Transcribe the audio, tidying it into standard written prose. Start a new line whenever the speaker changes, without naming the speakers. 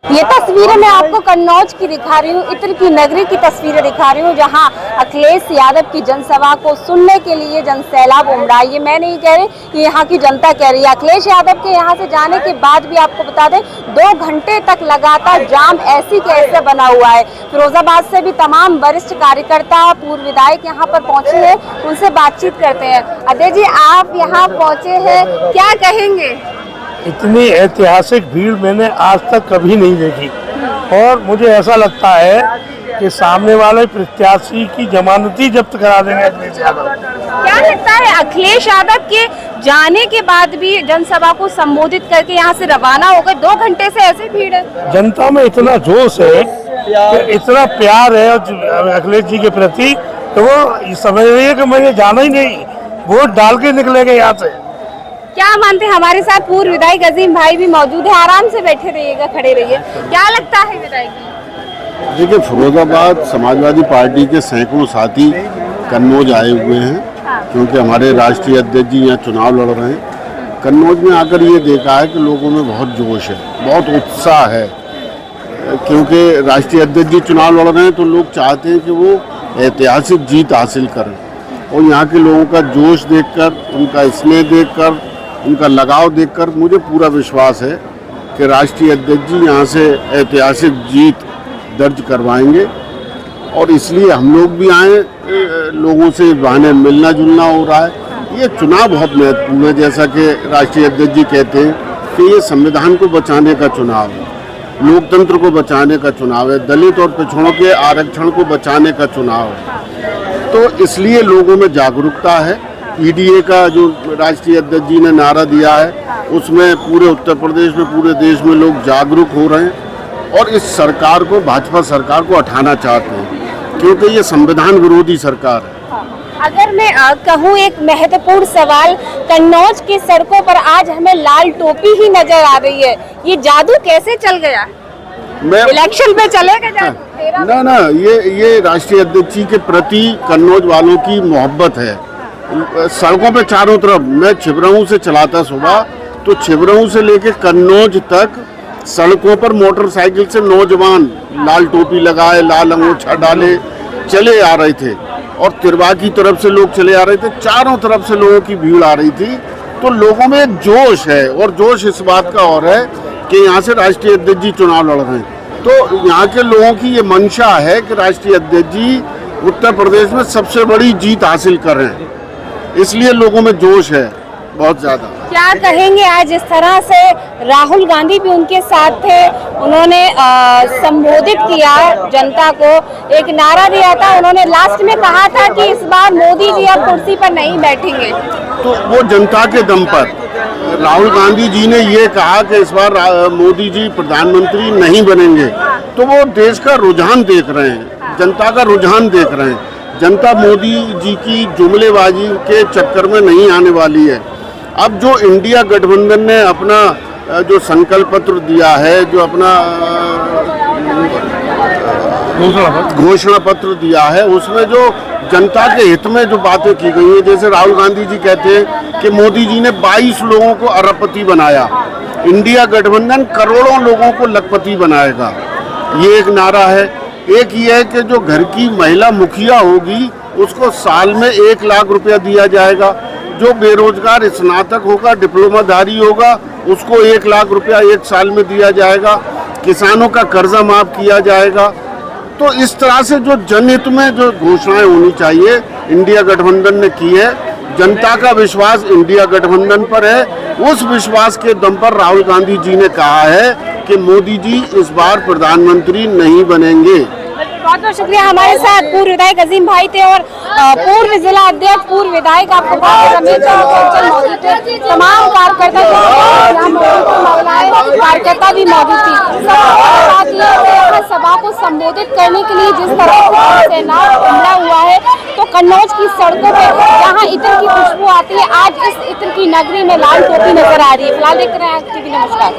ये तस्वीरें मैं आपको कन्नौज की दिखा रही हूँ, इत्र की नगरी की तस्वीरें दिखा रही हूँ, जहाँ अखिलेश यादव की जनसभा को सुनने के लिए जनसैलाब उमड़ा। ये मैं नहीं कह रही, ये यहाँ की जनता कह रही है। अखिलेश यादव के यहाँ से जाने के बाद भी आपको बता दें 2 घंटे तक लगातार जाम ऐसी कैसे बना हुआ है। फिरोजाबाद से भी तमाम वरिष्ठ कार्यकर्ता, पूर्व विधायक यहाँ पर पहुंचे हैं, उनसे बातचीत करते हैं। अजय जी, आप यहाँ पहुंचे हैं, क्या कहेंगे?
इतनी ऐतिहासिक भीड़ मैंने आज तक कभी नहीं देखी और मुझे ऐसा लगता है कि सामने वाले प्रत्याशी की जमानती जब्त करा देंगे अखिलेश यादव।
क्या लगता है अखिलेश यादव के जाने के बाद भी जनसभा को संबोधित करके यहाँ से रवाना हो गए, 2 घंटे से ऐसी भीड़ है?
जनता में इतना जोश है, इतना प्यार है अखिलेश जी के प्रति, तो वो समझ रही है कि मुझे जाना ही नहीं, वोट डाल के निकलेंगे यहाँ से।
क्या मानते हैं? हमारे साथ पूर्व विधायक अजीम भाई भी मौजूद है, आराम से बैठे रहिएगा, खड़े रहिए। क्या लगता है विधायक जी?
देखिए, फिरोजाबाद समाजवादी पार्टी के सैकड़ों साथी कन्नौज आए हुए हैं, क्योंकि हमारे राष्ट्रीय अध्यक्ष जी यहाँ चुनाव लड़ रहे हैं। कन्नौज में आकर ये देखा है कि लोगों में बहुत जोश है, बहुत उत्साह है, क्योंकि राष्ट्रीय अध्यक्ष जी चुनाव लड़ रहे हैं तो लोग चाहते हैं कि वो ऐतिहासिक जीत हासिल करें। और यहाँ के लोगों का जोश देखकर, उनका स्नेह देखकर, उनका लगाव देखकर मुझे पूरा विश्वास है कि राष्ट्रीय अध्यक्ष जी यहाँ से ऐतिहासिक जीत दर्ज करवाएंगे। और इसलिए हम लोग भी आए, लोगों से बहाने मिलना जुलना हो रहा है। ये चुनाव बहुत महत्वपूर्ण है, जैसा कि राष्ट्रीय अध्यक्ष जी कहते हैं कि ये संविधान को बचाने का चुनाव है, लोकतंत्र को बचाने का चुनाव है, दलित और पिछड़ों के आरक्षण को बचाने का चुनाव है। तो इसलिए लोगों में जागरूकता है। ईडीए का जो राष्ट्रीय अध्यक्ष जी ने नारा दिया है, उसमें पूरे उत्तर प्रदेश में, पूरे देश में लोग जागरूक हो रहे हैं और इस सरकार को, भाजपा सरकार को हटाना चाहते हैं, क्योंकि ये संविधान विरोधी सरकार है।
अगर मैं कहूँ एक महत्वपूर्ण सवाल, कन्नौज की सड़कों पर आज हमें लाल टोपी ही नजर आ रही है, ये जादू कैसे चल गया? इलेक्शन में चलेगा जादू?
ना, ये राष्ट्रीय अध्यक्ष जी के प्रति कन्नौज वालों की मोहब्बत है। सड़कों पे चारों तरफ, मैं छिबराऊ से चलाता सुबह, तो छिबराऊ से लेके कन्नौज तक सड़कों पर मोटरसाइकिल से नौजवान लाल टोपी लगाए, लाल अंगोछा डाले चले आ रहे थे और तिरवा की तरफ से लोग चले आ रहे थे। चारों तरफ से लोगों की भीड़ आ रही थी। तो लोगों में एक जोश है, और जोश इस बात का और है कि यहाँ से राष्ट्रीय अध्यक्ष जी चुनाव लड़ रहे हैं। तो यहाँ के लोगों की ये मंशा है कि राष्ट्रीय अध्यक्ष जी उत्तर प्रदेश में सबसे बड़ी जीत हासिल कर रहे हैं, इसलिए लोगों में जोश है बहुत ज्यादा।
क्या कहेंगे, आज इस तरह से राहुल गांधी भी उनके साथ थे, उन्होंने संबोधित किया जनता को, एक नारा दिया था, उन्होंने लास्ट में कहा था कि इस बार मोदी जी अब कुर्सी पर नहीं बैठेंगे।
तो वो जनता के दम पर राहुल गांधी जी ने ये कहा कि इस बार मोदी जी प्रधानमंत्री नहीं बनेंगे, तो वो देश का रुझान देख रहे हैं, जनता का रुझान देख रहे हैं। जनता मोदी जी की जुमलेबाजी के चक्कर में नहीं आने वाली है। अब जो इंडिया गठबंधन ने अपना जो संकल्प पत्र दिया है, जो अपना घोषणा पत्र दिया है, उसमें जो जनता के हित में जो बातें की गई हैं, जैसे राहुल गांधी जी कहते हैं कि मोदी जी ने 22 लोगों को अरबपति बनाया, इंडिया गठबंधन करोड़ों लोगों को लखपति बनाएगा, ये एक नारा है। एक ये है कि जो घर की महिला मुखिया होगी उसको साल में 1 लाख रुपया दिया जाएगा, जो बेरोजगार स्नातक होगा, डिप्लोमाधारी होगा, उसको 1 लाख रुपया 1 साल में दिया जाएगा, किसानों का कर्जा माफ किया जाएगा। तो इस तरह से जो जनहित में जो घोषणाएं होनी चाहिए इंडिया गठबंधन ने की है। जनता का विश्वास इंडिया गठबंधन पर है, उस विश्वास के दम पर राहुल गांधी जी ने कहा है कि मोदी जी इस बार प्रधानमंत्री नहीं बनेंगे।
बहुत बहुत शुक्रिया। हमारे साथ पूर्व विधायक अजीम भाई थे और पूर्व जिला अध्यक्ष, पूर्व विधायक आपको मौजूद थे, तमाम कार्यकर्ता कार्यकर्ता भी मौजूद थी। सभा को संबोधित करने के लिए जिस तरह से उमड़ा हुआ है, तो कन्नौज की सड़कों पर जहाँ इत्र की खुशबू आती है, आज इस इत्र की नगरी में लाल टोपी नजर आ रही है। फिलहाल देख रहे हैं टीवी। नमस्कार।